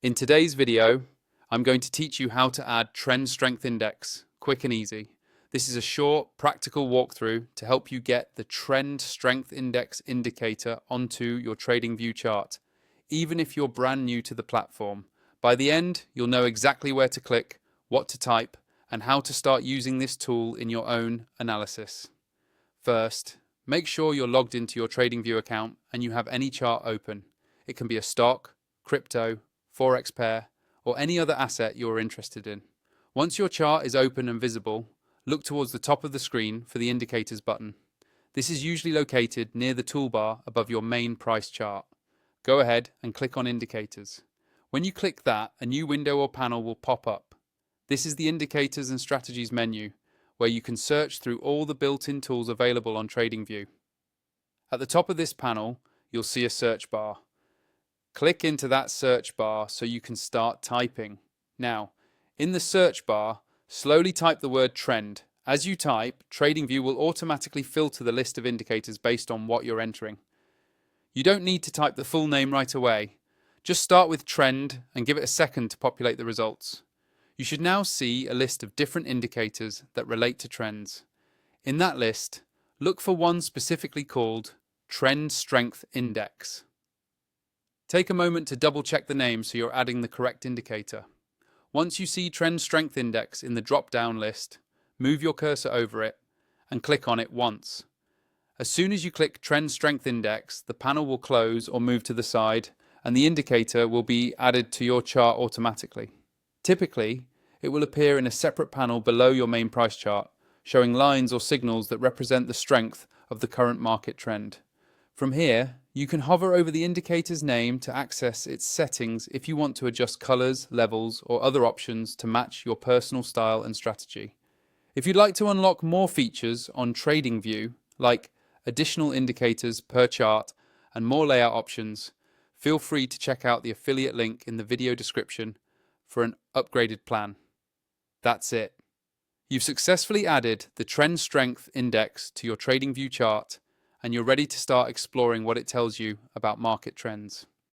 In today's video, I'm going to teach you how to add Trend Strength Index, quick and easy. This is a short, practical walkthrough to help you get the Trend Strength Index indicator onto your TradingView chart, even if you're brand new to the platform. By the end, you'll know exactly where to click, what to type, and how to start using this tool in your own analysis. First, make sure you're logged into your TradingView account and you have any chart open. It can be a stock, crypto, forex pair, or any other asset you're interested in. Once your chart is open and visible, look towards the top of the screen for the indicators button. This is usually located near the toolbar above your main price chart. Go ahead and click on indicators. When you click that, a new window or panel will pop up. This is the indicators and strategies menu, where you can search through all the built-in tools available on TradingView. At the top of this panel, you'll see a search bar. Click into that search bar so you can start typing. Now, in the search bar, slowly type the word trend. As you type, TradingView will automatically filter the list of indicators based on what you're entering. You don't need to type the full name right away. Just start with trend and give it a second to populate the results. You should now see a list of different indicators that relate to trends. In that list, look for one specifically called Trend Strength Index. Take a moment to double check the name so you're adding the correct indicator. Once you see Trend Strength Index in the drop-down list, move your cursor over it and click on it once. As soon as you click Trend Strength Index, the panel will close or move to the side and the indicator will be added to your chart automatically. Typically, it will appear in a separate panel below your main price chart, showing lines or signals that represent the strength of the current market trend. From here, you can hover over the indicator's name to access its settings if you want to adjust colors, levels, or other options to match your personal style and strategy. If you'd like to unlock more features on TradingView, like additional indicators per chart and more layout options, feel free to check out the affiliate link in the video description for an upgraded plan. That's it. You've successfully added the Trend Strength Index to your TradingView chart, and you're ready to start exploring what it tells you about market trends.